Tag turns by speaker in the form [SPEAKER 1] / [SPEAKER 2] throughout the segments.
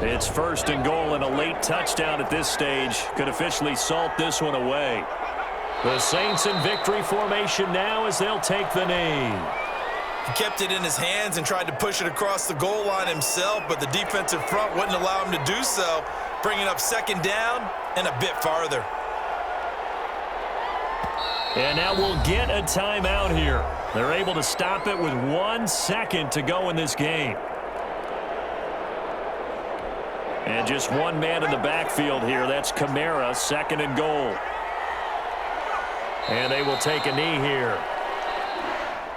[SPEAKER 1] It's first and goal, and a late touchdown at this stage could officially salt this one away. The Saints in victory formation now as they'll take the knee.
[SPEAKER 2] He kept it in his hands and tried to push it across the goal line himself, but the defensive front wouldn't allow him to do so, bringing up second down and a bit farther.
[SPEAKER 1] And now we'll get a timeout here. They're able to stop it with 1 second to go in this game. And just one man in the backfield here. That's Kamara, second and goal. And they will take a knee here.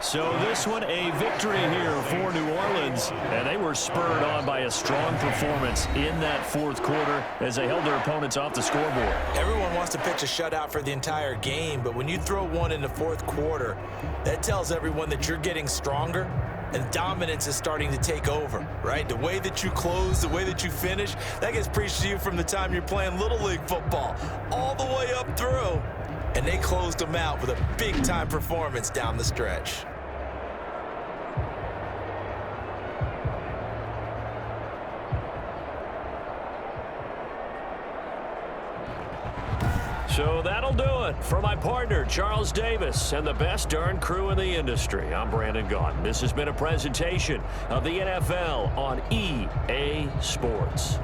[SPEAKER 1] So this one a victory here for New Orleans. And they were spurred on by a strong performance in that fourth quarter as they held their opponents off the scoreboard.
[SPEAKER 2] Everyone wants to pitch a shutout for the entire game, but when you throw one in the fourth quarter, that tells everyone that you're getting stronger and dominance is starting to take over, right? The way that you close, the way that you finish, that gets preached to you from the time you're playing Little League football all the way up through. And they closed them out with a big-time performance down the stretch.
[SPEAKER 1] So that'll do it for my partner, Charles Davis, and the best darn crew in the industry. I'm Brandon Gaudin. This has been a presentation of the NFL on EA Sports.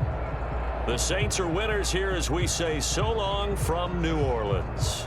[SPEAKER 1] The Saints are winners here as we say so long from New Orleans.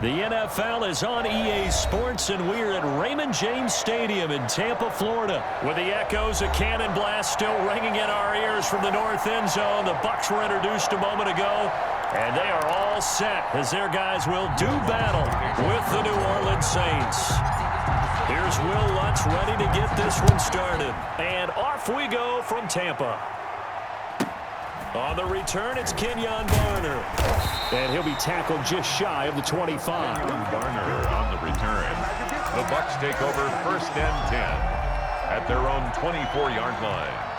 [SPEAKER 1] The NFL is on EA Sports, and we're at Raymond James Stadium in Tampa, Florida, with the echoes of cannon blast still ringing in our ears from the north end zone. The Bucs were introduced a moment ago, and they are all set as their guys will do battle with the New Orleans Saints. Here's Will Lutz ready to get this one started, and off we go from Tampa. On the return, it's Kenyon Barner. And he'll be tackled just shy of the 25.
[SPEAKER 3] Barner on the return. The Bucs take over 1st and 10 at their own 24-yard line.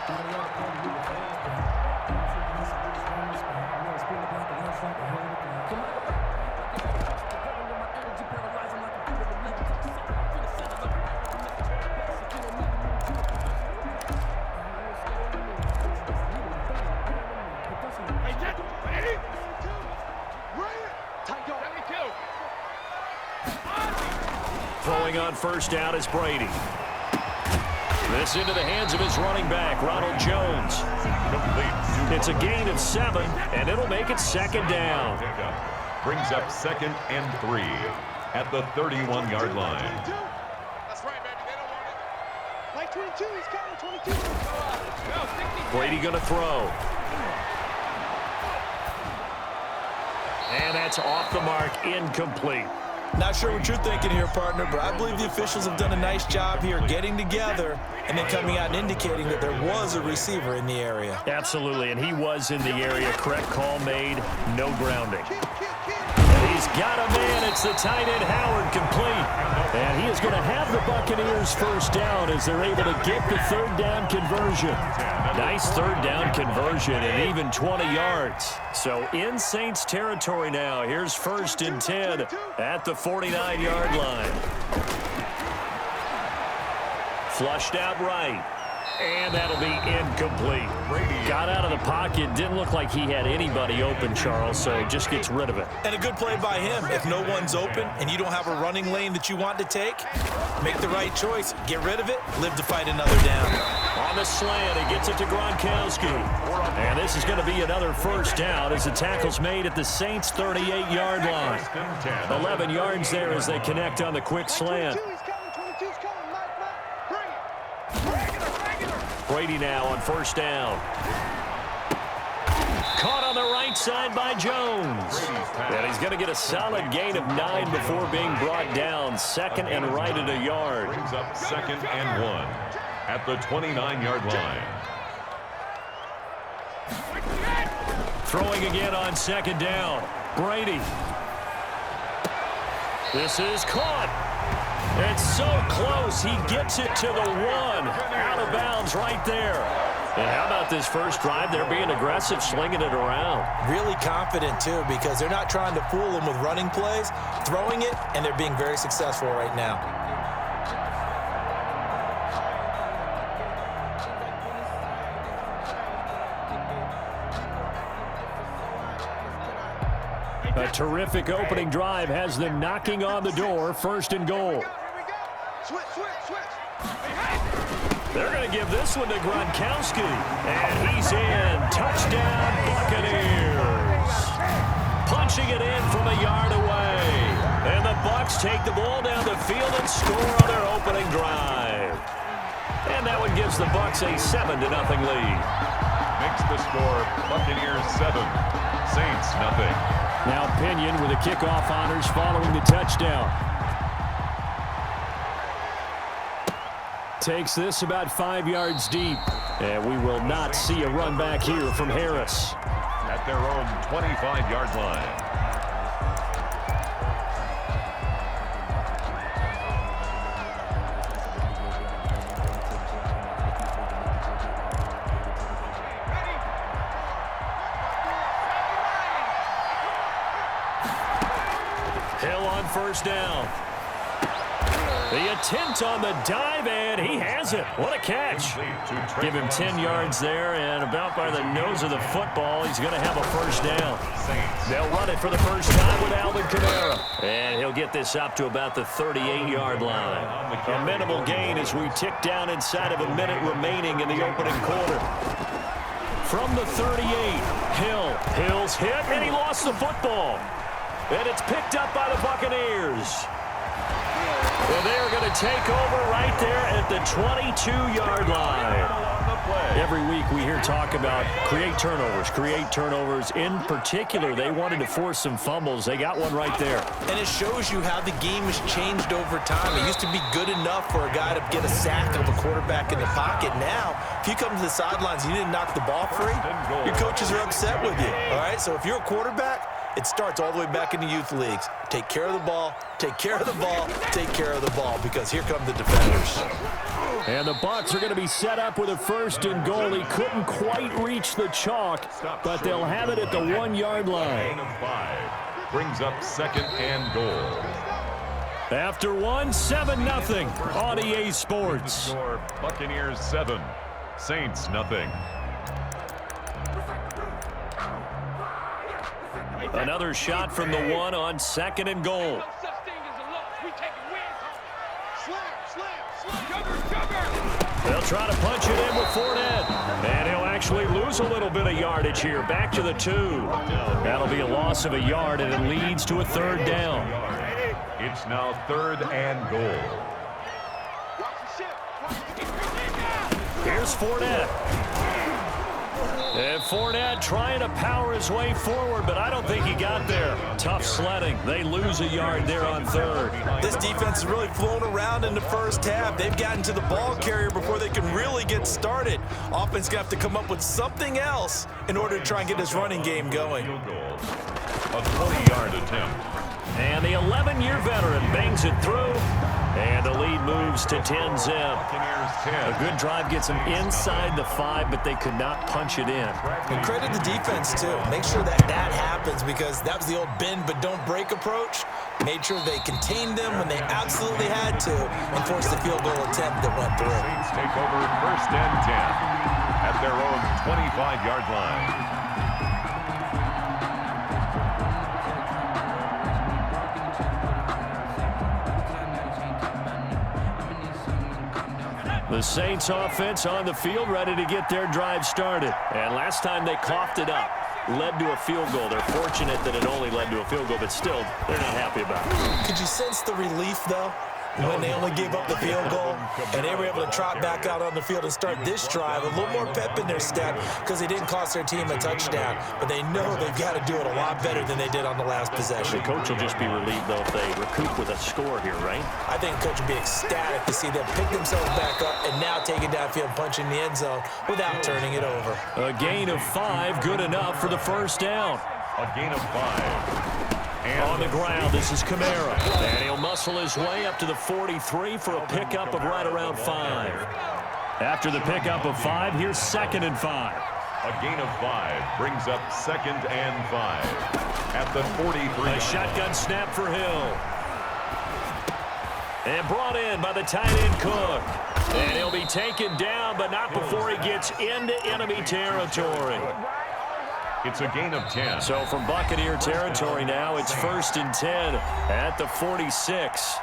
[SPEAKER 1] Throwing on 1st down is Brady. This into the hands of his running back, Ronald Jones. It's a gain of 7, and it'll make it 2nd down.
[SPEAKER 3] Brings up 2nd and 3 at the 31-yard line.
[SPEAKER 4] That's right, baby. They don't want it. Like 22, he's counting 22.
[SPEAKER 1] Brady going to throw. And that's off the mark, incomplete.
[SPEAKER 2] Not sure what you're thinking here, partner, but I believe the officials have done a nice job here getting together and then coming out and indicating that there was a receiver in the area.
[SPEAKER 1] Absolutely, and he was in the area. Correct call made, no grounding. And he's got a man. It's the tight end, Howard, complete. And he is going to have the Buccaneers 1st down as they're able to get the 3rd down conversion. Nice 3rd down conversion and even 20 yards. So in Saints territory now. Here's 1st and 10 at the 49-yard line. Flushed out right. And that'll be incomplete. Got out of the pocket. Didn't look like he had anybody open, Charles, so just gets rid of it.
[SPEAKER 2] And a good play by him. If no one's open and you don't have a running lane that you want to take, make the right choice. Get rid of it. Live to fight another down.
[SPEAKER 1] On the slant, he gets it to Gronkowski. And this is going to be another 1st down as the tackle's made at the Saints' 38-yard line. 11 yards there as they connect on the quick slant. Brady now on 1st down. Caught on the right side by Jones. And he's going to get a solid gain of 9 before being brought down. 2nd and right at a yard.
[SPEAKER 3] Brings up 2nd and 1 at the 29-yard line.
[SPEAKER 1] Throwing again on 2nd down. Brady. This is caught. It's so close. He gets it to the 1. Out of bounds right there. And how about this first drive? They're being aggressive, slinging it around.
[SPEAKER 2] Really confident, too, because they're not trying to fool them with running plays, throwing it, and they're being very successful right now.
[SPEAKER 1] A terrific opening drive has them knocking on the door. 1st and goal. They're going to give this one to Gronkowski. And he's in. Touchdown, Buccaneers. Punching it in from a yard away. And the Bucs take the ball down the field and score on their opening drive. And that one gives the Bucs a 7-0 lead.
[SPEAKER 3] Makes the score Buccaneers 7, Saints 0.
[SPEAKER 1] Now Pinion with the kickoff honors following the touchdown. Takes this about 5 yards deep. And we will not see a run back here from Harris.
[SPEAKER 3] At their own 25-yard line.
[SPEAKER 1] Hill on 1st down. The attempt on the dive, and he has it. What a catch. Give him 10 yards there, and about by the nose of the football, he's going to have a 1st down. They'll run it for the first time with Alvin Kamara. And he'll get this up to about the 38-yard line. A minimal gain as we tick down inside of a minute remaining in the opening quarter. From the 38, Hill. Hill's hit, and he lost the football. And it's picked up by the Buccaneers. And they're going to take over right there at the 22-yard line. Every week we hear talk about create turnovers. In particular, they wanted to force some fumbles. They got one right there.
[SPEAKER 2] And it shows you how the game has changed over time. It used to be good enough for a guy to get a sack of a quarterback in the pocket. Now, if you come to the sidelines and you didn't knock the ball free, your coaches are upset with you. All right, so if you're a quarterback, it starts all the way back in the youth leagues. Take care of the ball, take care of the ball, take care of the ball, because here come the defenders.
[SPEAKER 1] And the Bucs are going to be set up with a 1st and goal. He couldn't quite reach the chalk, but they'll have it at the 1-yard line.
[SPEAKER 3] Brings up 2nd and goal.
[SPEAKER 1] After 7-0 on EA Sports.
[SPEAKER 3] Buccaneers 7, Saints nothing.
[SPEAKER 1] Another shot from the 1 on 2nd and goal. They'll try to punch it in with Fournette. And he'll actually lose a little bit of yardage here. Back to the 2. That'll be a loss of a yard, and it leads to a 3rd down.
[SPEAKER 3] It's now 3rd and goal.
[SPEAKER 1] Here's Fournette. And Fournette trying to power his way forward, but I don't think he got there. Tough sledding. They lose a yard there on 3rd.
[SPEAKER 2] This defense has really flown around in the first half. They've gotten to the ball carrier before they can really get started. Offense going to have to come up with something else in order to try and get this running game going.
[SPEAKER 3] A 20-yard attempt.
[SPEAKER 1] And the 11-year veteran bangs it through. And the lead moves to 10-zip. A good drive gets them inside the 5, but they could not punch it in.
[SPEAKER 2] And credit the defense, too. Make sure that happens, because that was the old bend but don't break approach. Made sure they contained them when they absolutely had to and forced the field goal attempt that went through.
[SPEAKER 3] Saints take over 1st and 10 at their own 25-yard line.
[SPEAKER 1] The Saints offense on the field, ready to get their drive started. And last time they coughed it up, led to a field goal. They're fortunate that it only led to a field goal, but still, they're not happy about it.
[SPEAKER 2] Could you sense the relief, though, when they only gave up the field goal and they were able to trot back out on the field and start this drive? A little more pep in their step because they didn't cost their team a touchdown, but they know they've got to do it a lot better than they did on the last possession.
[SPEAKER 1] The coach will just be relieved, though, if they recoup with a score here, right?
[SPEAKER 2] I think the coach will be ecstatic to see them pick themselves back up and now take it downfield, punching the end zone without turning it over.
[SPEAKER 1] A gain of 5, good enough for the 1st down.
[SPEAKER 3] A gain of 5. And
[SPEAKER 1] on the ground, this is Kamara. And he'll muscle his way up to the 43 for a pickup of right around 5. After the pickup of 5, here's 2nd and 5.
[SPEAKER 3] A gain of 5 brings up 2nd and 5 at the 43.
[SPEAKER 1] A shotgun snap for Hill. And brought in by the tight end Cook. And he'll be taken down, but not before he gets into enemy territory.
[SPEAKER 3] It's a gain of 10.
[SPEAKER 1] So from Buccaneer territory now, it's 1st and 10 at the 46.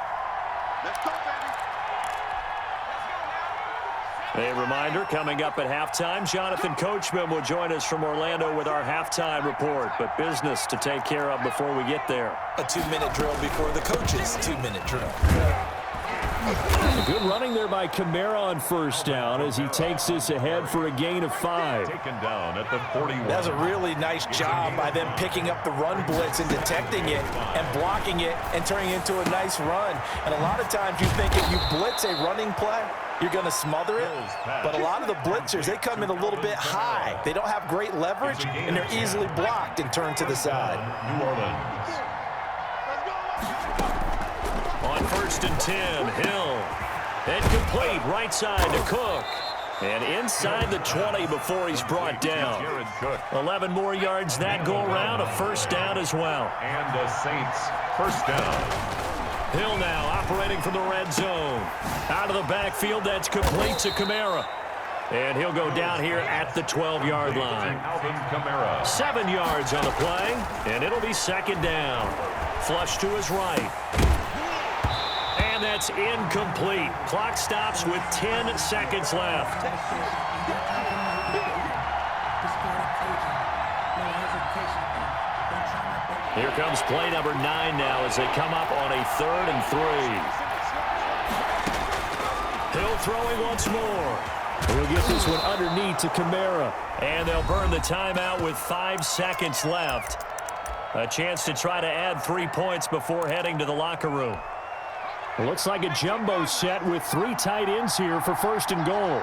[SPEAKER 1] A reminder, coming up at halftime, Jonathan Coachman will join us from Orlando with our halftime report. But business to take care of before we get there.
[SPEAKER 2] A 2-minute drill before the coach's 2-minute drill.
[SPEAKER 1] A good running there by Kamara on 1st down as he takes this ahead for a gain of 5.
[SPEAKER 3] Taken down at the 41.
[SPEAKER 2] That's a really nice job by them picking up the run blitz and detecting it and blocking it and turning it into a nice run. And a lot of times you think if you blitz a running play, you're going to smother it. But a lot of the blitzers, they come in a little bit high. They don't have great leverage, and they're easily blocked and turned to the side.
[SPEAKER 3] New Orleans.
[SPEAKER 1] On 1st and 10, Hill. And complete right side to Cook. And inside the 20 before he's brought down. 11 more yards that go around, a 1st down as well.
[SPEAKER 3] And the Saints 1st down.
[SPEAKER 1] Hill now operating from the red zone. Out of the backfield, that's complete to Kamara. And he'll go down here at the 12-yard line. 7 yards on the play, and it'll be 2nd down. Flush to his right. And that's incomplete. Clock stops with 10 seconds left. Here comes play number 9 now as they come up on a 3rd and 3. Hill throwing once more. He'll get this one underneath to Kamara. And they'll burn the timeout with 5 seconds left. A chance to try to add 3 points before heading to the locker room. It looks like a jumbo set with 3 tight ends here for 1st and goal.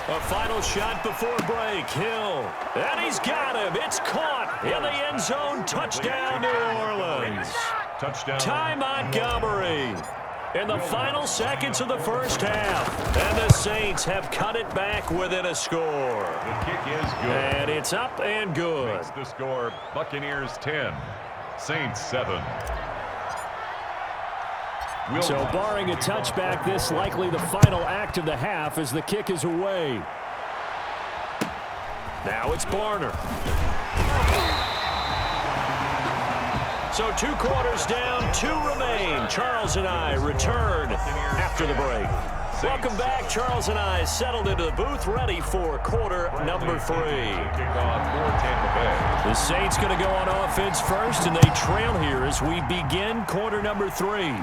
[SPEAKER 1] A final shot before break. Hill. And he's got him. It's caught in the end zone. Touchdown, New Orleans.
[SPEAKER 3] Touchdown.
[SPEAKER 1] Ty Montgomery in the final seconds of the first half. And the Saints have cut it back within a score.
[SPEAKER 3] The kick is good.
[SPEAKER 1] And it's up and good.
[SPEAKER 3] Makes the score Buccaneers 10, Saints 7.
[SPEAKER 1] So barring a touchback, this likely the final act of the half as the kick is away. Now it's Barner. So 2 quarters down, 2 remain. Charles and I return after the break. Welcome back. Charles and I settled into the booth, ready for quarter number 3. The Saints going to go on offense first, and they trail here as we begin quarter number 3.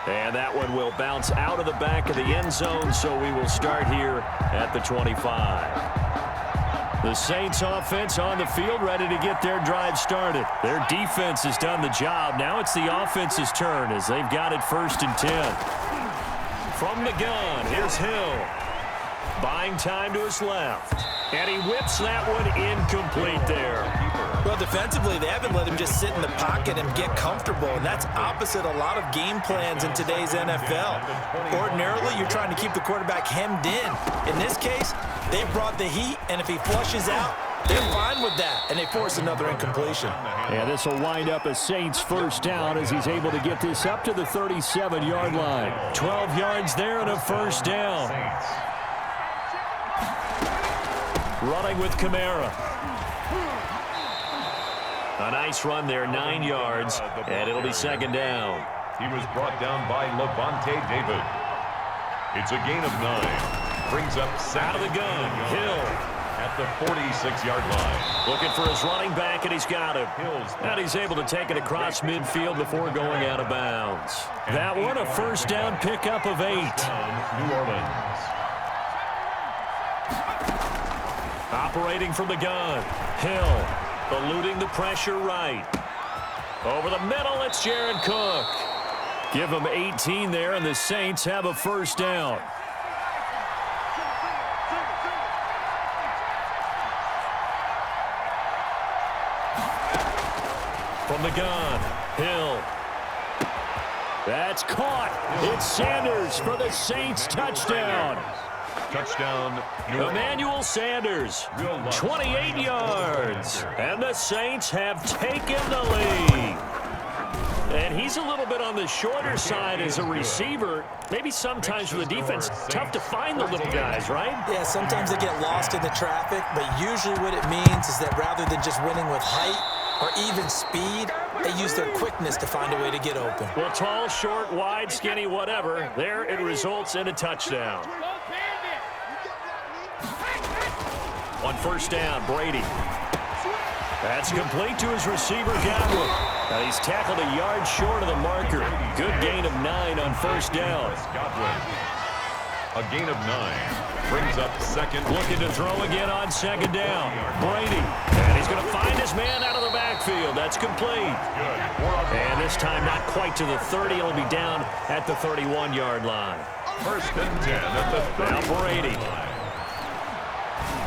[SPEAKER 1] And that one will bounce out of the back of the end zone, so we will start here at the 25. The Saints offense on the field, ready to get their drive started. Their defense has done the job. Now it's the offense's turn as they've got it 1st and 10. From the gun, here's Hill. Buying time to his left. And he whips that one incomplete there.
[SPEAKER 2] Well, defensively, they haven't let him just sit in the pocket and get comfortable, and that's opposite a lot of game plans in today's NFL. Ordinarily, you're trying to keep the quarterback hemmed in. In this case, they brought the heat, and if he flushes out, they're fine with that, and they force another incompletion.
[SPEAKER 1] And this will wind up a Saints 1st down as he's able to get this up to the 37-yard line. 12 yards there and a 1st down. Running with Kamara. A nice run there, 9 yards, and it'll be 2nd down.
[SPEAKER 3] He was brought down by Levante David. It's a gain of 9. Brings up
[SPEAKER 1] out of the gun. Hill
[SPEAKER 3] at the 46-yard line.
[SPEAKER 1] Looking for his running back, and he's got him. And he's able to take it across midfield before going out of bounds. That one, a 1st down pickup of 8.
[SPEAKER 3] New Orleans.
[SPEAKER 1] Operating from the gun. Hill eluding the pressure right. Over the middle, it's Jared Cook. Give him 18 there, and the Saints have a 1st down. From the gun, Hill. That's caught. It's Sanders for the Saints touchdown.
[SPEAKER 3] Touchdown,
[SPEAKER 1] Emmanuel Sanders, 28 yards. And the Saints have taken the lead. And he's a little bit on the shorter side as a receiver. Maybe sometimes for the defense, tough to find the little guys, right?
[SPEAKER 2] Yeah, sometimes they get lost in the traffic, but usually what it means is that rather than just winning with height or even speed, they use their quickness to find a way to get open.
[SPEAKER 1] Well, tall, short, wide, skinny, whatever. There it results in a touchdown. On 1st down, Brady. That's complete to his receiver, Godwin. And he's tackled a yard short of the marker. Good gain of 9 on 1st down.
[SPEAKER 3] A gain of 9. Brings up 2nd.
[SPEAKER 1] Looking to throw again on 2nd down. Brady. And he's going to find his man out of the backfield. That's complete. And this time not quite to the 30. It'll be down at the 31-yard line.
[SPEAKER 3] 1st and 10 at the 30.
[SPEAKER 1] Now Brady.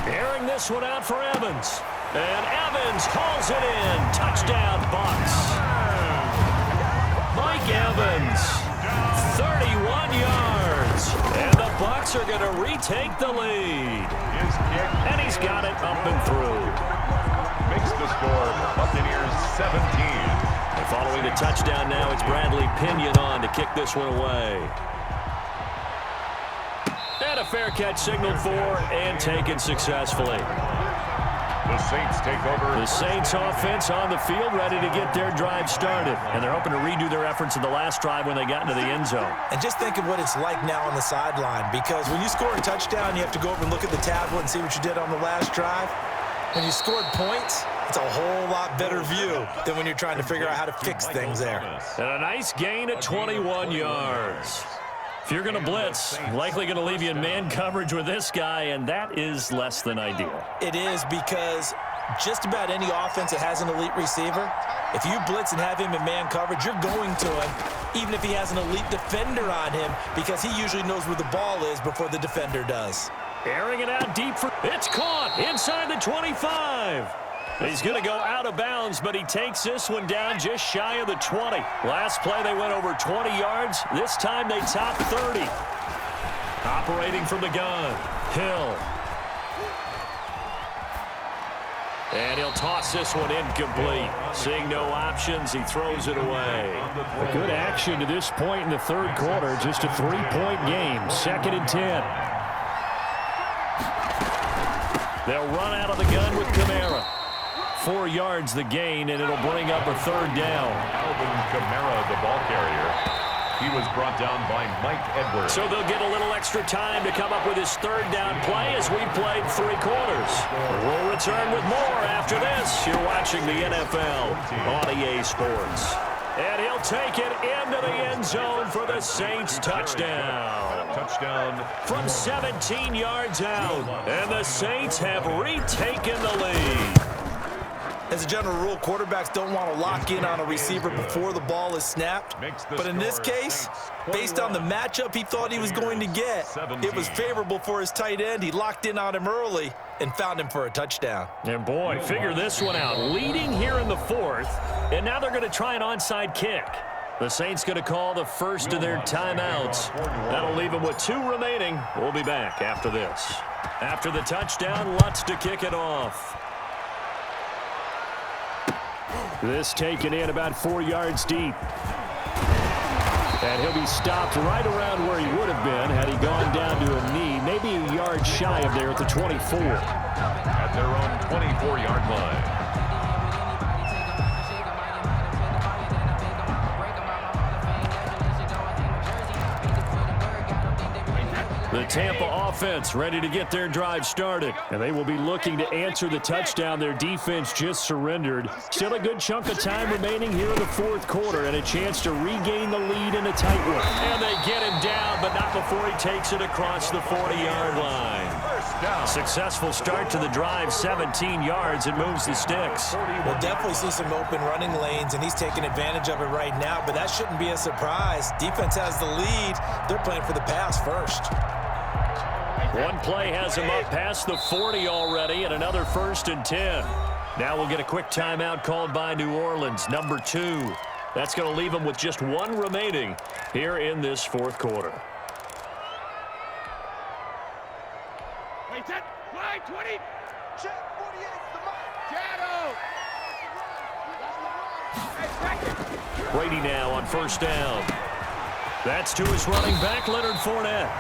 [SPEAKER 1] Airing this one out for Evans. And Evans hauls it in. Touchdown, Bucs. Mike Evans, 31 yards. And the Bucs are going to retake the lead. And he's got it up and through.
[SPEAKER 3] Makes the score Buccaneers 17.
[SPEAKER 1] And following the touchdown now, it's Bradley Pinion on to kick this one away. And a fair catch signaled for and taken successfully.
[SPEAKER 3] The Saints take over.
[SPEAKER 1] The Saints offense on the field, ready to get their drive started. And they're hoping to redo their efforts in the last drive when they got into the end zone.
[SPEAKER 2] And just think of what it's like now on the sideline, because when you score a touchdown, you have to go over and look at the tablet and see what you did on the last drive. When you scored points, it's a whole lot better view than when you're trying to figure out how to fix things there.
[SPEAKER 1] And a nice gain of 21 yards. If you're going to blitz, likely going to leave you in man coverage with this guy, and that is less than ideal.
[SPEAKER 2] It is, because just about any offense that has an elite receiver, if you blitz and have him in man coverage, you're going to him, even if he has an elite defender on him, because he usually knows where the ball is before the defender does.
[SPEAKER 1] Airing it out deep for... It's caught inside the 25. He's going to go out of bounds, but he takes this one down just shy of the 20. Last play, they went over 20 yards. This time, they top 30. Operating from the gun, Hill. And he'll toss this one incomplete. Seeing no options, he throws it away. A good action to this point in the third quarter. Just a 3-point game. 2nd and 10. They'll run out of the gun with Kamara. 4 yards the gain, and it'll bring up a 3rd down.
[SPEAKER 3] Alvin Kamara, the ball carrier. He was brought down by Mike Edwards.
[SPEAKER 1] So they'll get a little extra time to come up with his 3rd down play as we played 3 quarters. We'll return with more after this. You're watching the NFL on EA Sports. And he'll take it into the end zone for the Saints touchdown.
[SPEAKER 3] Touchdown.
[SPEAKER 1] From 17 yards out. And the Saints have retaken the lead.
[SPEAKER 2] As a general rule, quarterbacks don't want to lock in on a receiver before the ball is snapped. But in this case, based on the matchup he thought he was going to get, it was favorable for his tight end. He locked in on him early and found him for a touchdown.
[SPEAKER 1] And boy, figure this one out. Leading here in the 4th, and now they're going to try an onside kick. The Saints going to call the first of their timeouts. That'll leave them with 2 remaining. We'll be back after this. After the touchdown, Lutz to kick it off. This taken in about 4 yards deep. And he'll be stopped right around where he would have been had he gone down to a knee, maybe a yard shy of there at the 24.
[SPEAKER 3] At their own 24-yard line.
[SPEAKER 1] The Tampa offense ready to get their drive started. And they will be looking to answer the touchdown their defense just surrendered. Still a good chunk of time remaining here in the 4th quarter and a chance to regain the lead in a tight one. And they get him down, but not before he takes it across the 40-yard line. Successful start to the drive, 17 yards, and moves the sticks.
[SPEAKER 2] We'll definitely see some open running lanes, and he's taking advantage of it right now, but that shouldn't be a surprise. Defense has the lead. They're playing for the pass first.
[SPEAKER 1] One play has him up past the 40 already, and another 1st and 10. Now we'll get a quick timeout called by New Orleans, number 2. That's going to leave them with just 1 remaining here in this 4th quarter.
[SPEAKER 4] Wait, 10, 20. Check 48, the mark. Shadow.
[SPEAKER 1] Brady now on 1st down. That's to his running back, Leonard Fournette.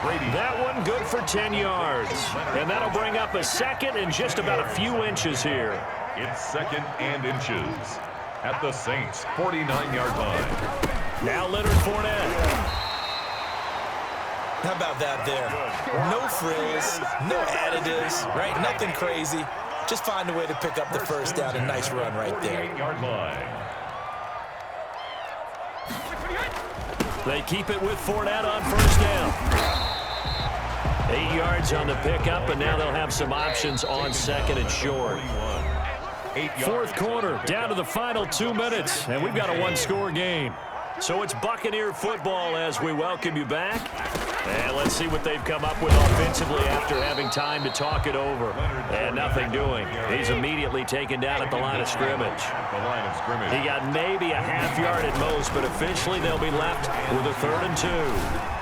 [SPEAKER 3] Brady.
[SPEAKER 1] That one good for 10 yards. And that'll bring up a 2nd and just about a few inches here.
[SPEAKER 3] It's 2nd and inches at the Saints' 49-yard line.
[SPEAKER 1] Now Leonard Fournette.
[SPEAKER 2] How about that there? No frills, no additives, right? Nothing crazy. Just find a way to pick up the 1st down. A nice run right there.
[SPEAKER 3] 48-yard line.
[SPEAKER 1] They keep it with Fournette on 1st down. 8 yards on the pickup, and now they'll have some options on 2nd and short. 4th quarter, down to the final 2 minutes, and we've got a 1-score game. So it's Buccaneer football as we welcome you back. And let's see what they've come up with offensively after having time to talk it over. And nothing doing. He's immediately taken down at the line of scrimmage. He got maybe a half yard at most, but officially they'll be left with a 3rd and 2.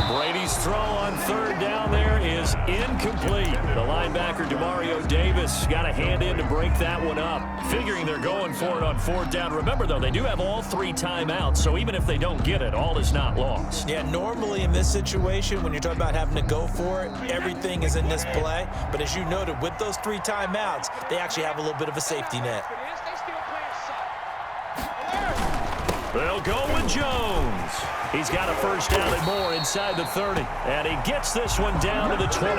[SPEAKER 1] Brady's throw on 3rd down there is incomplete. The linebacker, Demario Davis, got a hand in to break that one up. Figuring they're going for it on 4th down. Remember, though, they do have all 3 timeouts, so even if they don't get it, all is not lost.
[SPEAKER 2] Yeah, normally in this situation, when you're talking about having to go for it, everything is in this play. But as you noted, with those 3 timeouts, they actually have a little bit of a safety net.
[SPEAKER 1] They'll go with Jones. He's got a first down and more inside the 30. And he gets this one down to the 24.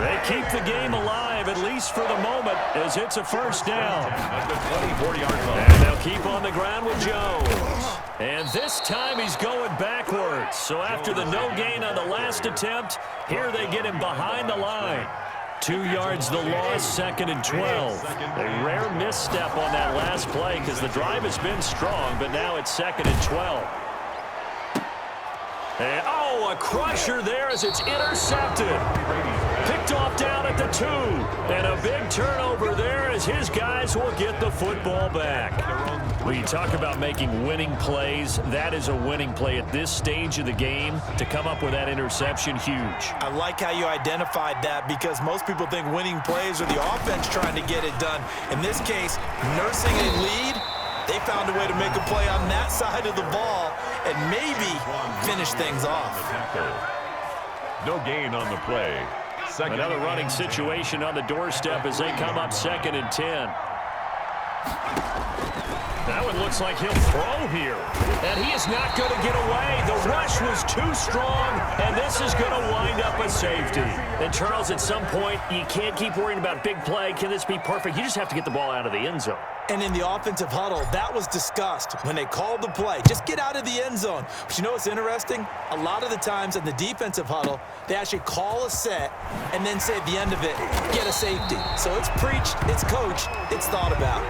[SPEAKER 1] They keep the game alive, at least for the moment, as it's a first down.
[SPEAKER 3] At the 24-yard line.
[SPEAKER 1] And they'll keep on the ground with Jones. And this time he's going backwards. So after the no gain on the last attempt, here they get him behind the line. 2 yards the loss, 2nd and 12. A rare misstep on that last play because the drive has been strong, but now it's 2nd and 12. And, oh, a crusher there as it's intercepted. Picked off down at the 2. And a big turnover there as his guys will get the football back. When you talk about making winning plays, that is a winning play at this stage of the game. To come up with that interception, huge.
[SPEAKER 2] I like how you identified that because most people think winning plays are the offense trying to get it done. In this case, nursing a lead, they found a way to make a play on that side of the ball and maybe finish things off.
[SPEAKER 3] No gain on the play.
[SPEAKER 1] Another running situation on the doorstep as they come up 2nd and 10. That one looks like he'll throw here. And he is not going to get away. The rush was too strong, and this is going to wind up a safety. And, Charles, at some point, you can't keep worrying about big play. Can this be perfect? You just have to get the ball out of the end zone.
[SPEAKER 2] And in the offensive huddle, that was discussed when they called the play. Just get out of the end zone. But you know what's interesting? A lot of the times in the defensive huddle, they actually call a set and then say at the end of it, get a safety. So it's preached, it's coached, it's thought about.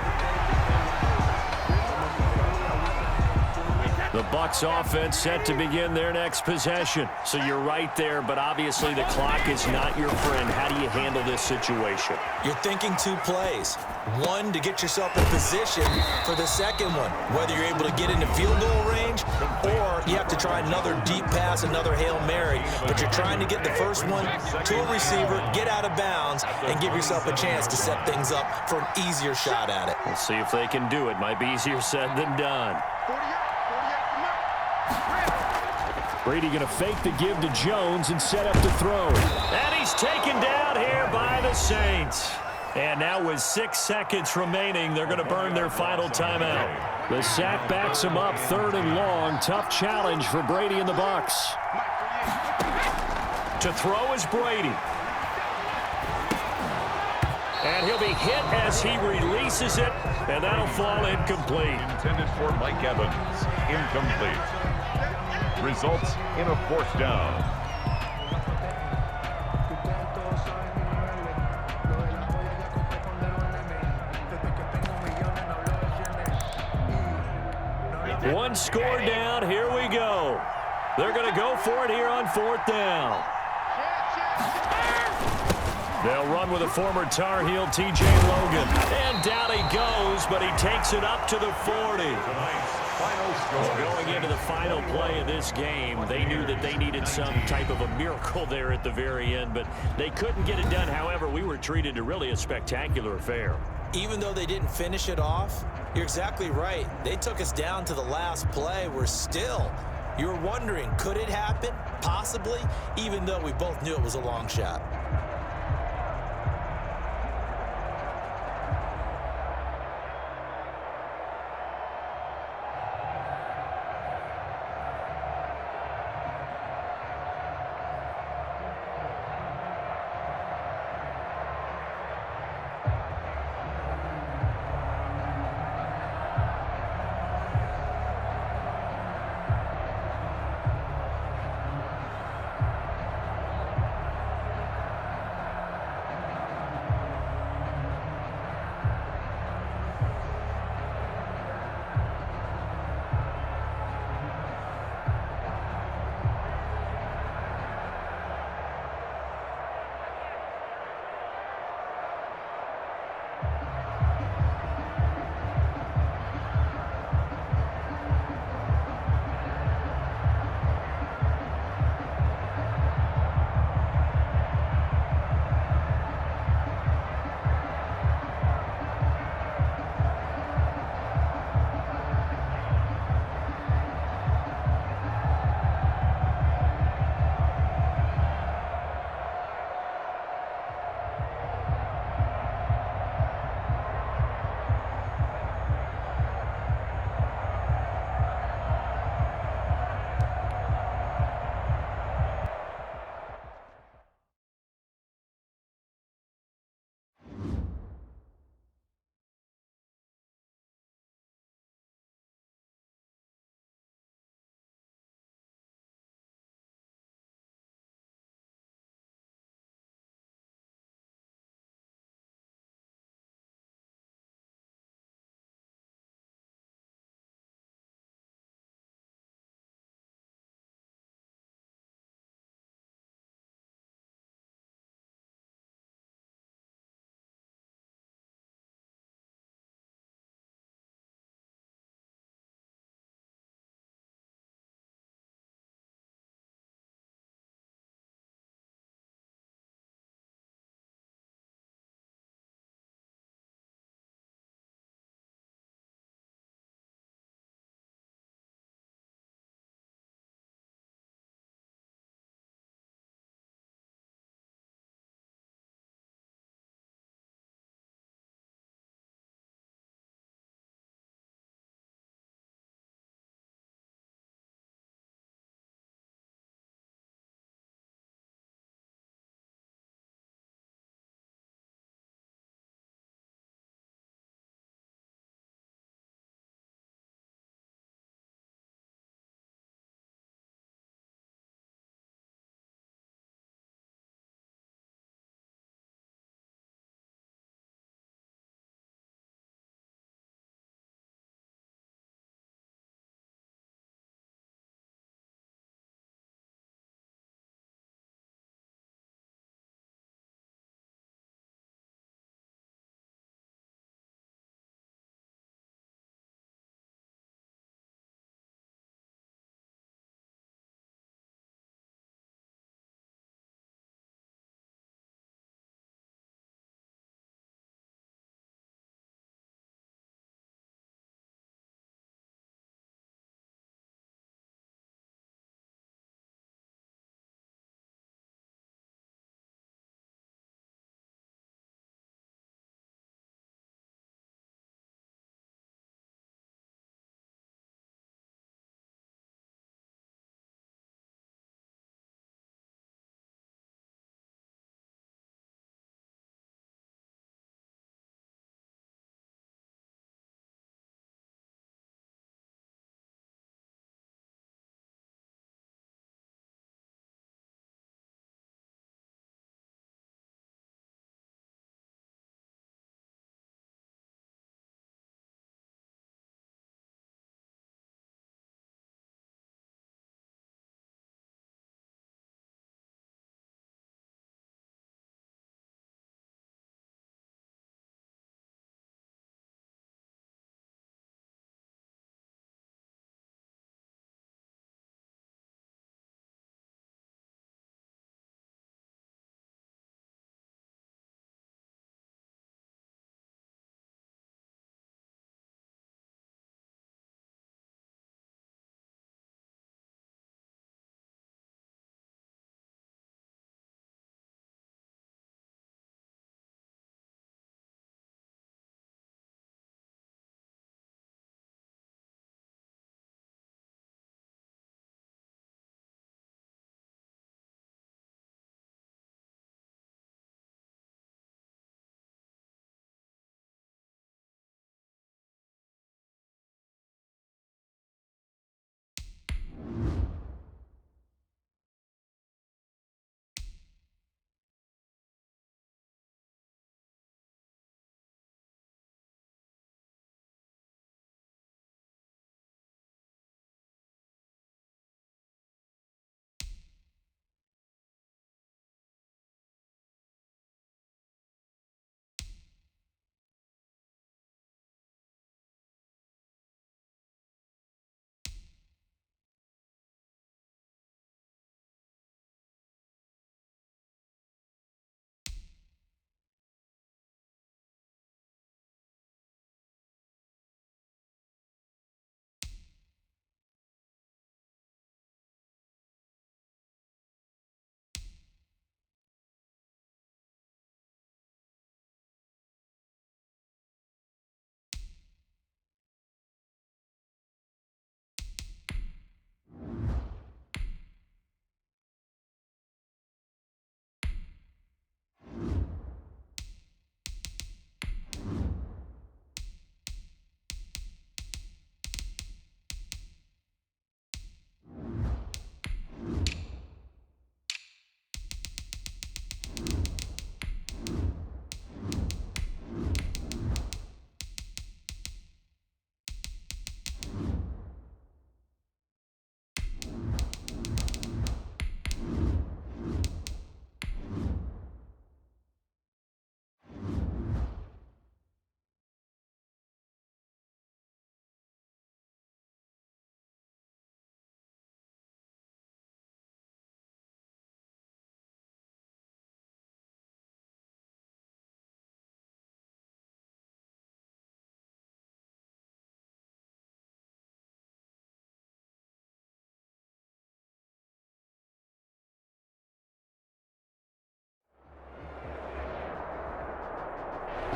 [SPEAKER 1] The Bucs offense set to begin their next possession. So you're right there, but obviously the clock is not your friend. How do you handle this situation?
[SPEAKER 2] You're thinking 2 plays. One, to get yourself in position for the second one, whether you're able to get into field goal range or you have to try another deep pass, another Hail Mary. But you're trying to get the first one to a receiver, get out of bounds, and give yourself a chance to set things up for an easier shot at it.
[SPEAKER 1] We'll see if they can do it. Might be easier said than done. Brady going to fake the give to Jones and set up to throw. And he's taken down here by the Saints. And now with 6 seconds remaining, they're going to burn their final timeout. The sack backs him up, 3rd and long. Tough challenge for Brady and the Bucs. To throw is Brady. And he'll be hit as he releases it, and that'll fall incomplete.
[SPEAKER 3] Intended for Mike Evans. Incomplete. Results in a 4th down.
[SPEAKER 1] One score down. Here we go. They're going to go for it here on 4th down. They'll run with a former Tar Heel, T.J. Logan. And down he goes, but he takes it up to the 40. Going into the final play of this game, they knew that they needed some type of a miracle there at the very end, but they couldn't get it done. However, we were treated to really a spectacular affair.
[SPEAKER 2] Even though they didn't finish it off, you're exactly right. They took us down to the last play. You were wondering, could it happen? Possibly, even though we both knew it was a long shot.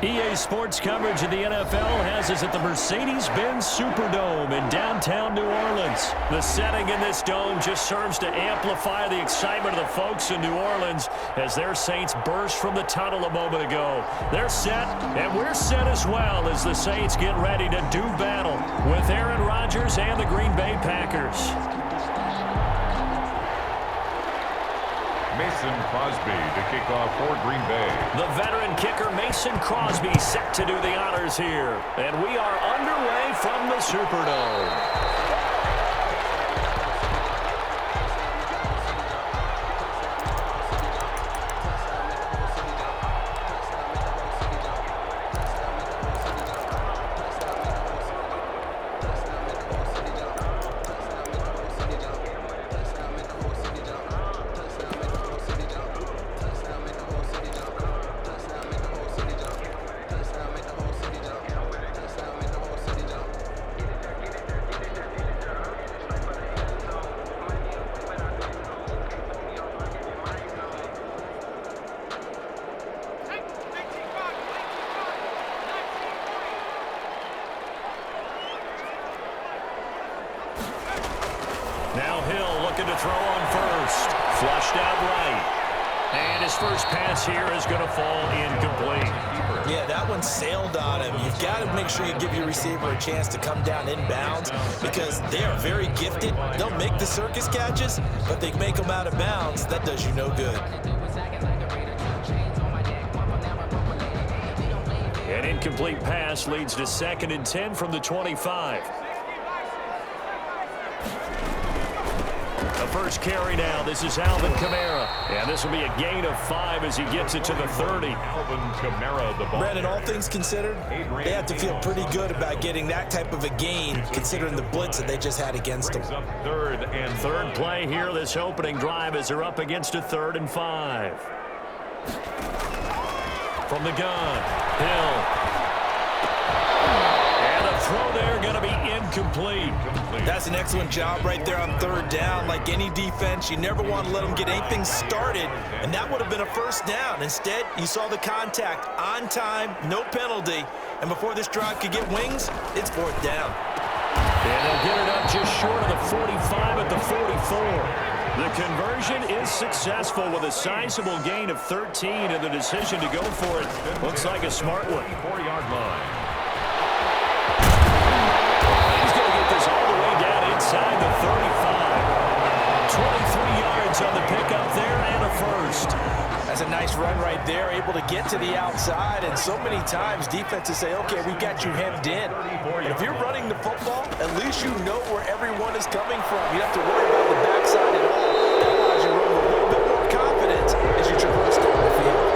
[SPEAKER 1] EA Sports coverage of the NFL has us at the Mercedes-Benz Superdome in downtown New Orleans. The setting in this dome just serves to amplify the excitement of the folks in New Orleans as their Saints burst from the tunnel a moment ago. They're set, and we're set as well as the Saints get ready to do battle with Aaron Rodgers and the Green Bay Packers.
[SPEAKER 3] Mason Crosby to kick off for Green Bay.
[SPEAKER 1] The veteran kicker Mason Crosby set to do the honors here. And we are underway from the Superdome. Now Hill looking to throw on first. Flushed out right. And his first pass here is going to fall incomplete.
[SPEAKER 2] Yeah, that one sailed on him. You've got to make sure you give your receiver a chance to come down inbounds because they are very gifted. They'll make the circus catches, but they make them out of bounds. That does you no good.
[SPEAKER 1] An incomplete pass leads to 2nd and 10 from the 25. The first carry now. This is Alvin Kamara. And this will be a gain of 5 as he gets it to the 30.
[SPEAKER 3] Alvin Kamara, the ball.
[SPEAKER 2] Brandon, all things considered, they have to feel pretty good about getting that type of a gain considering the blitz that they just had against them.
[SPEAKER 1] Third play here this opening drive as they're up against a 3rd and 5. From the gun, Hill. And the throw there going to be incomplete.
[SPEAKER 2] That's an excellent job right there on 3rd down. Like any defense, you never want to let them get anything started, and that would have been a 1st down. Instead, you saw the contact on time, no penalty, and before this drive could get wings, it's 4th down.
[SPEAKER 1] And they'll get it up just short of the 45 at the 44. The conversion is successful with a sizable gain of 13, and the decision to go for it looks like a smart one.
[SPEAKER 3] 4-yard line.
[SPEAKER 1] He's going to get this all the way down inside the 35. 23 yards on the pickup there and a 1st.
[SPEAKER 2] That's a nice run right there, able to get to the outside, and so many times defenses say, okay, we've got you hemmed in. And if you're running the football, at least you know where everyone is coming from. You don't have to worry about the backside at all. That allows you to run with a little bit more confidence as you traverse down the field.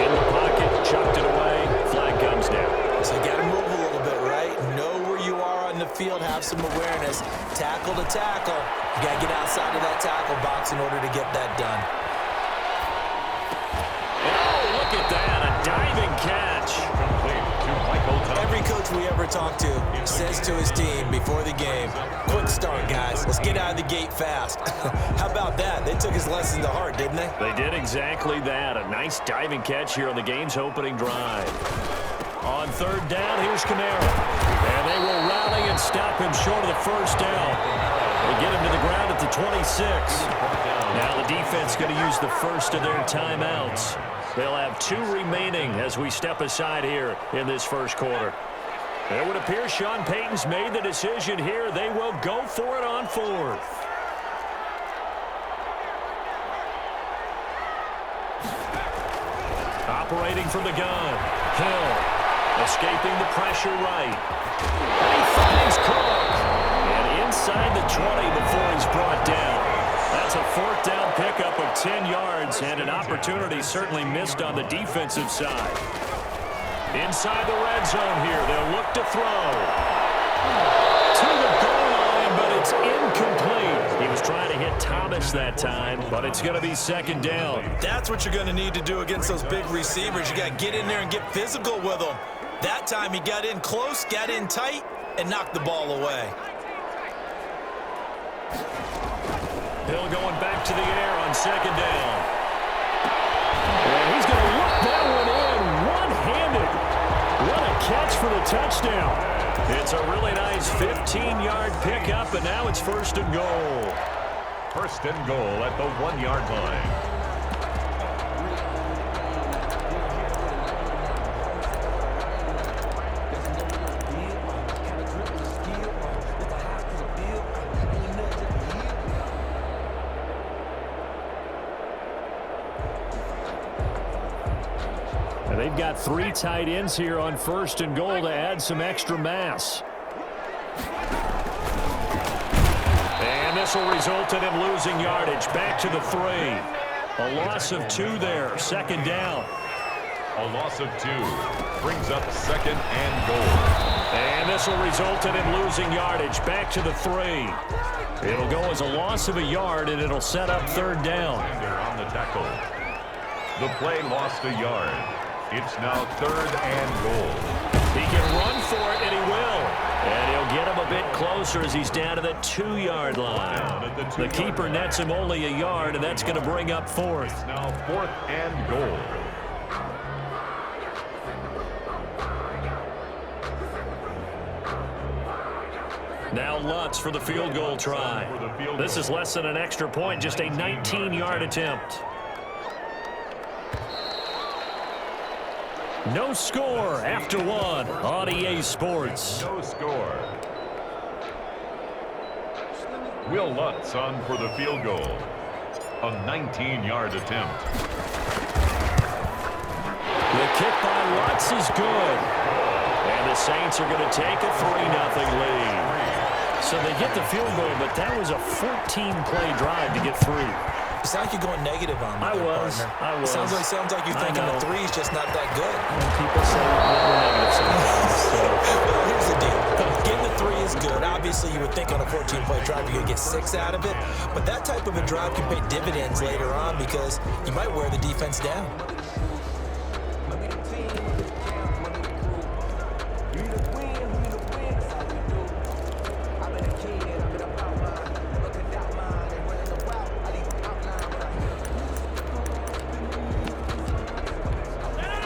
[SPEAKER 1] In the pocket, chucked it away, flag comes down.
[SPEAKER 2] So you got to move a little bit, right? Know where you are on the field, have some awareness. Tackle to tackle. You got to get outside of that tackle box in order to get that done.
[SPEAKER 1] Look at that, a diving catch.
[SPEAKER 2] Every coach we ever talk to says to his team before the game, quick start, guys. Let's get out of the gate fast. How about that? They took his lesson to heart, didn't they?
[SPEAKER 1] They did exactly that. A nice diving catch here on the game's opening drive. On 3rd down, here's Kamara. And they will rally and stop him short of the 1st down. They get him to the ground at the 26. Now the defense going to use the first of their timeouts. They'll have 2 remaining as we step aside here in this 1st quarter. It would appear Sean Payton's made the decision here. They will go for it on 4th. Operating from the gun, Hill escaping the pressure right. And he finds Cook. And inside the 20 before he's brought down. That's a 4th down pickup of 10 yards and an opportunity certainly missed on the defensive side. Inside the red zone here, they'll look to throw. To the goal line, but it's incomplete. He was trying to hit Thomas that time, but it's going to be 2nd down.
[SPEAKER 2] That's what you're going to need to do against those big receivers. You got to get in there and get physical with them. That time he got in close, got in tight, and knocked the ball away.
[SPEAKER 1] Hill going back to the air on 2nd down. And he's going to look that one in one-handed. for the touchdown. It's a really nice 15-yard pickup, and now it's 1st and goal.
[SPEAKER 3] 1st and goal at the 1-yard line.
[SPEAKER 1] They've got 3 tight ends here on 1st and goal to add some extra mass. And this will result in him losing yardage. Back to the 3. A loss of 2 there. 2nd down.
[SPEAKER 3] A loss of 2 brings up 2nd and goal.
[SPEAKER 1] And this will result in him losing yardage. Back to the 3. It'll go as a loss of a yard, and it'll set up 3rd down.
[SPEAKER 3] On the tackle. The play lost a yard. It's now 3rd and goal.
[SPEAKER 1] He can run for it, and he will. And he'll get him a bit closer as he's down to the 2-yard line. The keeper nets him only a yard, and that's going to bring up 4th.
[SPEAKER 3] It's now 4th and goal.
[SPEAKER 1] Now Lutz for the field goal try. This is less than an extra point, just a 19-yard attempt. No score after 1 on EA Sports.
[SPEAKER 3] No score. Will Lutz on for the field goal. A 19-yard attempt.
[SPEAKER 1] The kick by Lutz is good. And the Saints are going to take a 3-0 lead. So they get the field goal, but that was a 14-play drive to get through.
[SPEAKER 2] It sounds like you're going negative on me.
[SPEAKER 1] I was.
[SPEAKER 2] Sounds like you're thinking the 3 is just not that good.
[SPEAKER 1] People say we're negative sometimes. So.
[SPEAKER 2] Well, here's the deal. Getting the 3 is good. Obviously, you would think on a 14-play drive you're going to get 6 out of it. But that type of a drive can pay dividends later on because you might wear the defense down.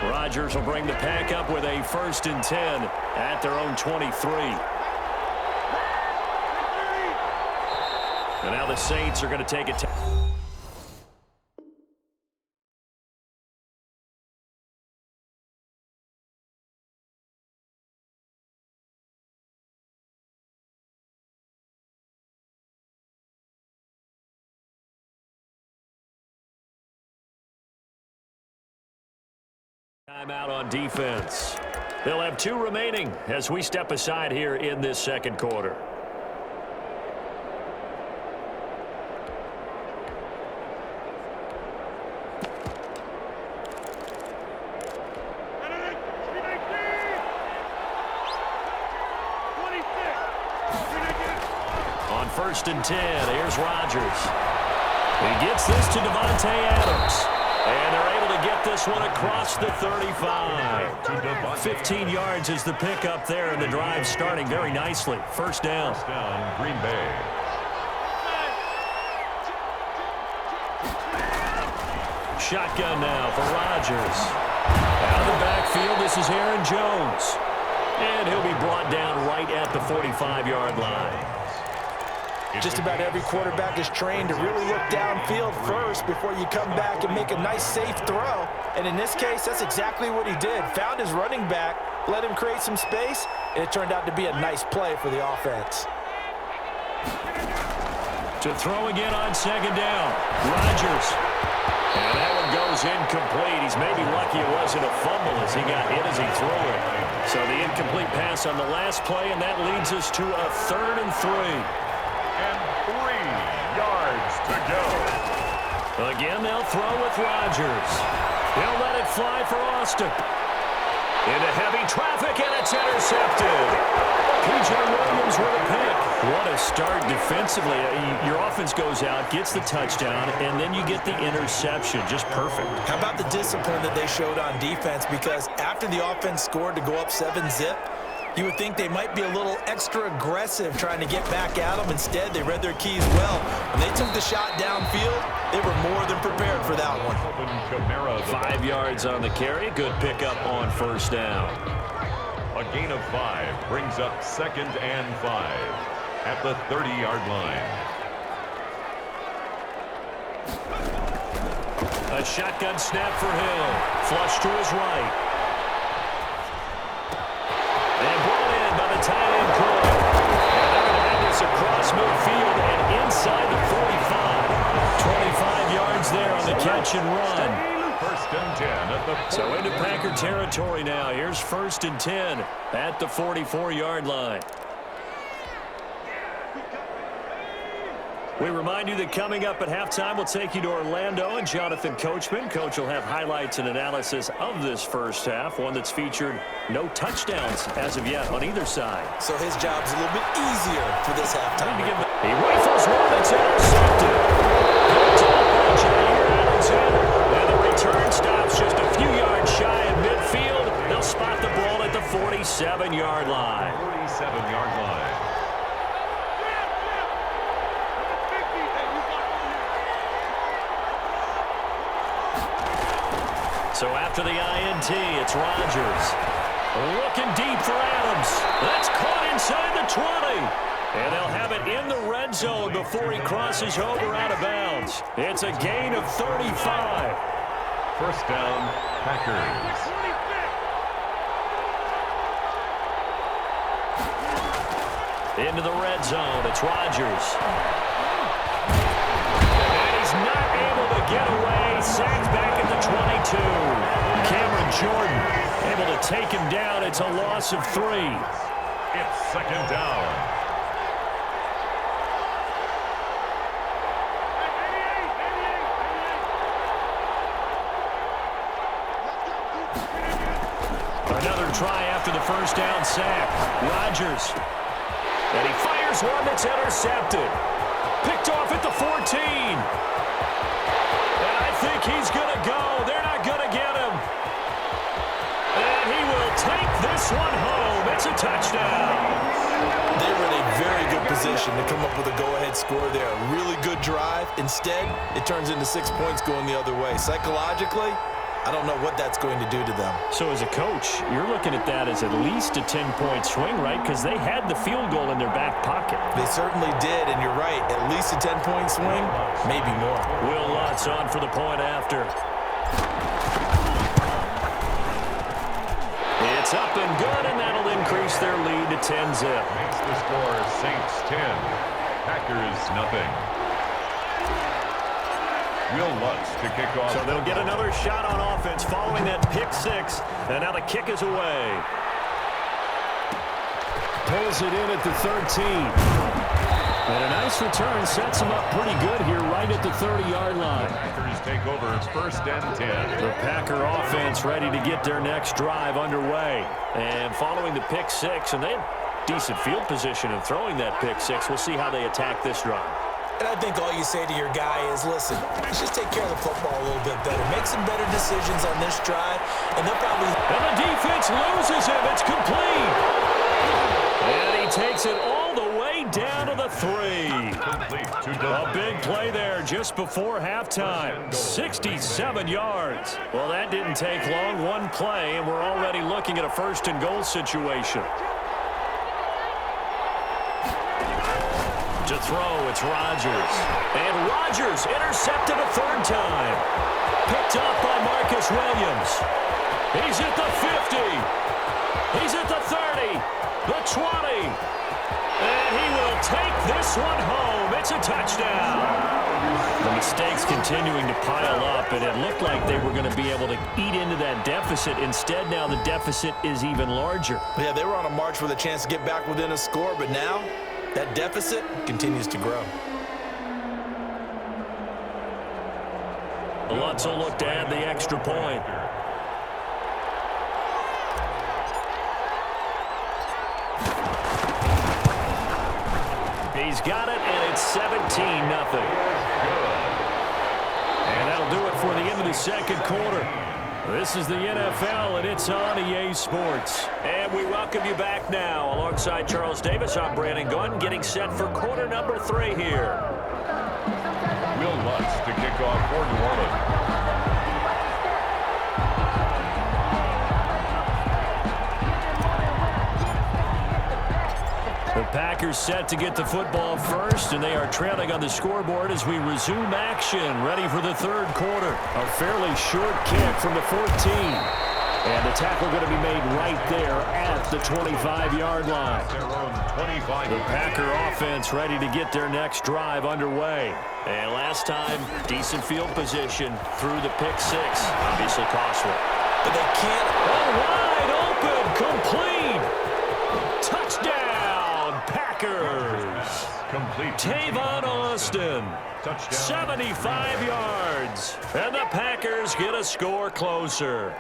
[SPEAKER 1] Rodgers will bring the pack up with a 1st and 10 at their own 23. And now the Saints are going to take it. Timeout on defense. They'll have 2 remaining as we step aside here in this 2nd quarter. On 1st and 10, here's Rodgers. He gets this to Devontae Adams. And they're able to get this one across the 35. 15 yards is the pickup there, and the drive starting very nicely. 1st down.
[SPEAKER 3] First down, Green Bay.
[SPEAKER 1] Shotgun now for Rodgers. Out of the backfield, this is Aaron Jones. And he'll be brought down right at the 45-yard line.
[SPEAKER 2] Just about every quarterback is trained to really look downfield first before you come back and make a nice, safe throw. And in this case, that's exactly what he did. Found his running back, let him create some space, and it turned out to be a nice play for the offense.
[SPEAKER 1] To throw again on 2nd down, Rodgers. And that one goes incomplete. He's maybe lucky it wasn't a fumble as he got hit as he threw it. So the incomplete pass on the last play, and that leads us to a 3rd and 3.
[SPEAKER 3] And 3 yards to go.
[SPEAKER 1] Again, they'll throw with Rodgers. He'll let it fly for Austin. Into heavy traffic, and it's intercepted. P.J. Williams with a pick. What a start defensively. Your offense goes out, gets the touchdown, and then you get the interception. Just perfect.
[SPEAKER 2] How about the discipline that they showed on defense? Because after the offense scored to go up 7-zip, you would think they might be a little extra aggressive trying to get back at them. Instead, they read their keys well. When they took the shot downfield, they were more than prepared for that one.
[SPEAKER 1] 5 yards on the carry. Good pickup on 1st down.
[SPEAKER 3] A gain of 5 brings up 2nd and 5 at the 30-yard line.
[SPEAKER 1] A shotgun snap for Hill. Flush to his right. And brought in by the tight end Croy. And they're going to have this across midfield and inside the 45. 25 yards there on the catch and run.
[SPEAKER 3] 1st and 10 at the...
[SPEAKER 1] So into Packer territory now. Here's 1st and 10 at the 44-yard line. We remind you that coming up at halftime, we'll take you to Orlando and Jonathan Coachman. Coach will have highlights and analysis of this first half, one that's featured no touchdowns as of yet on either side.
[SPEAKER 2] So his job's a little bit easier for this halftime.
[SPEAKER 1] He rifles one that's intercepted. Picked up by Jair Alexander. And the return stops just a few yards shy of midfield. They'll spot the ball at the 47-yard line.
[SPEAKER 3] 47-yard line.
[SPEAKER 1] So after the INT, it's Rodgers. Looking deep for Adams. That's caught inside the 20. And they'll have it in the red zone before he crosses over out of bounds. It's a gain of 35.
[SPEAKER 3] 1st down, Packers.
[SPEAKER 1] Into the red zone, it's Rodgers. And he's not able to get away. Sacked back at the 22. Cameron Jordan able to take him down. It's a loss of 3.
[SPEAKER 3] It's 2nd down.
[SPEAKER 1] Another try after the 1st down sack. Rodgers. And he fires one that's intercepted. Picked off at the 14. And I think he's going to go. They're not going to get him. And he will take this one home. It's a touchdown.
[SPEAKER 2] They were in a very good position to come up with a go-ahead score there. A really good drive. Instead, it turns into 6 points going the other way. Psychologically, I don't know what that's going to do to them.
[SPEAKER 1] So as a coach, you're looking at that as at least a 10-point swing, right? Because they had the field goal in their back pocket.
[SPEAKER 2] They certainly did, and you're right. At least a 10-point swing, maybe more.
[SPEAKER 1] Will Lutz on for the point after. It's up and good, and that'll increase their lead to 10-zip.
[SPEAKER 3] Makes the score Saints 10, Packers nothing. Will Lutz to kick off.
[SPEAKER 1] So they'll get another shot on offense following that pick 6, and now the kick is away. Pulls it in at the 13. And a nice return sets him up pretty good here right at the 30-yard line.
[SPEAKER 3] The Packers take over 1st and 10.
[SPEAKER 1] The Packer offense ready to get their next drive underway. And following the pick 6, and they have decent field position in throwing that pick 6. We'll see how they attack this drive.
[SPEAKER 2] And I think all you say to your guy is, listen, let's just take care of the football a little bit better. Make some better decisions on this drive, and they'll probably...
[SPEAKER 1] And the defense loses him. It's complete. And he takes it all the way down to the 3. A big play there just before halftime. 67 yards. Well, that didn't take long. One play, and we're already looking at a 1st and goal situation. To throw, it's Rodgers. And Rodgers intercepted a 3rd time. Picked up by Marcus Williams. He's at the 50. He's at the 30. The 20. And he will take this one home. It's a touchdown. The mistakes continuing to pile up, and it looked like they were going to be able to eat into that deficit. Instead, now the deficit is even larger.
[SPEAKER 2] Yeah, they were on a march with a chance to get back within a score, but now that deficit continues to grow.
[SPEAKER 1] Lutz will look to add the extra point. He's got it, and it's 17-0. And that'll do it for the end of the 2nd quarter. This is the NFL, and it's on EA Sports. And we welcome you back now. Alongside Charles Davis, I'm Brandon Gunn, getting set for quarter number 3 here.
[SPEAKER 3] Will Lutz to kick off for New Orleans.
[SPEAKER 1] Packers set to get the football first, and they are trailing on the scoreboard as we resume action, ready for the third quarter. A fairly short kick from the 14. And the tackle going to be made right there at the 25-yard line. The Packer offense ready to get their next drive underway. And last time, decent field position through the pick six. Obviously costly.
[SPEAKER 2] But they can't.
[SPEAKER 1] Wide open, complete. Touchdown, Packers.
[SPEAKER 3] Complete.
[SPEAKER 1] Tavon Austin.
[SPEAKER 3] Touchdown.
[SPEAKER 1] 75 yards. And the Packers get a score closer.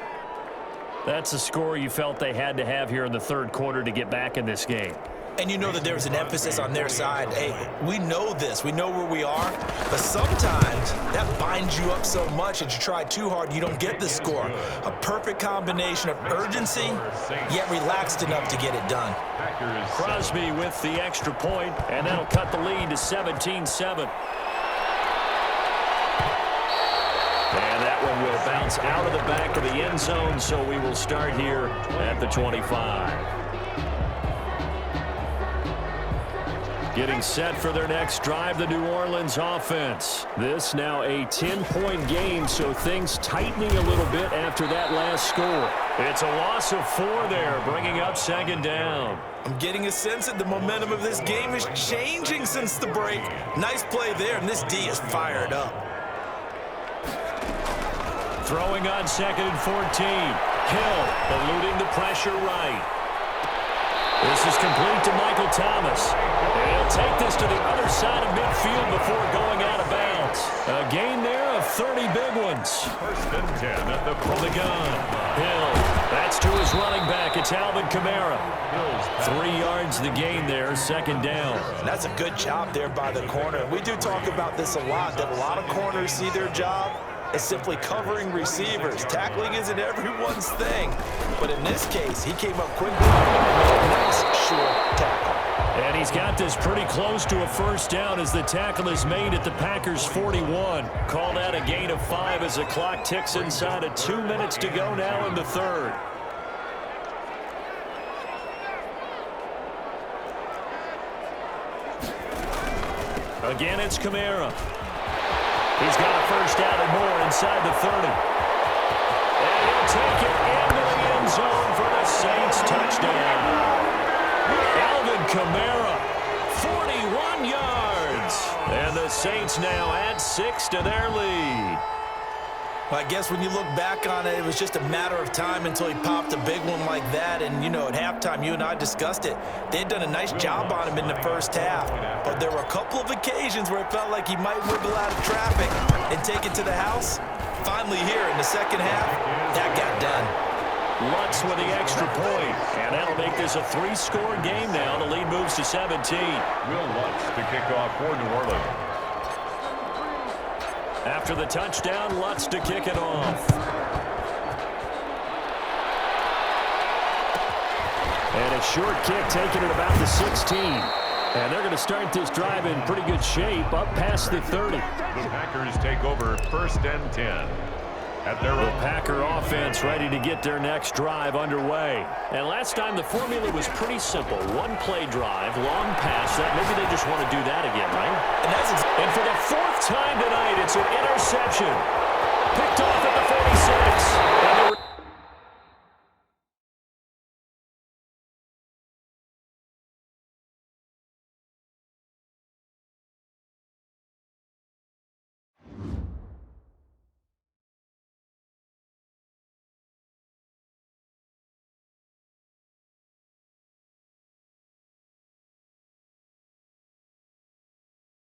[SPEAKER 1] That's a score you felt they had to have here in the third quarter to get back in this game.
[SPEAKER 2] And you know that there was an emphasis on their side. Hey, we know this. We know where we are. But sometimes that binds you up so much that you try too hard, you don't get the score. A perfect combination of urgency, yet relaxed enough to get it done.
[SPEAKER 1] Crosby with the extra point, and that'll cut the lead to 17-7. And that one will bounce out of the back of the end zone, so we will start here at the 25. Getting set for their next drive, the New Orleans offense. This now a 10-point game, so things tightening a little bit after that last score. It's a loss of 4 there, bringing up second down.
[SPEAKER 2] I'm getting a sense that the momentum of this game is changing since the break. Nice play there, and this D is fired up.
[SPEAKER 1] Throwing on 2nd and 14. Hill eluding the pressure right. This is complete to Michael Thomas. He'll take this to the other side of midfield before going out of bounds. A gain there of 30 big ones.
[SPEAKER 3] First and 10 at the
[SPEAKER 1] From the gun. Hill. That's to his running back. It's Alvin Kamara. 3 yards the gain there, second down.
[SPEAKER 2] That's a good job there by the corner. We do talk about this a lot, that a lot of corners see their job as simply covering receivers. Tackling isn't everyone's thing. But in this case, he came up quickly and made a nice, short tackle.
[SPEAKER 1] And he's got this pretty close to a first down as the tackle is made at the Packers' 41. Called out a gain of 5 as the clock ticks inside of 2 minutes to go now in the third. Again, it's Kamara. He's got a first down and more inside the 30. And he'll take it into the end zone for the Saints touchdown. Alvin Kamara, 41 yards. And the Saints now add 6 to their lead.
[SPEAKER 2] Well, I guess when you look back on it, it was just a matter of time until he popped a big one like that. And, you know, at halftime, you and I discussed it. They had done a nice job on him in the first half. But there were a couple of occasions where it felt like he might wiggle out of traffic and take it to the house. Finally here in the second half, that got done.
[SPEAKER 1] Lutz with the extra point. And that'll make this a 3-score game now. The lead moves to 17.
[SPEAKER 3] Will Lutz to kick off for New Orleans.
[SPEAKER 1] After the touchdown, Lutz to kick it off. And a short kick taken at about the 16. And they're going to start this drive in pretty good shape up past the 30.
[SPEAKER 3] The Packers take over first and 10. At their
[SPEAKER 1] The Packer offense ready to get their next drive underway. And last time the formula was pretty simple. 1-play drive, long pass. That maybe they just want to do that again, right? And for the 4th time tonight, it's an interception. Picked off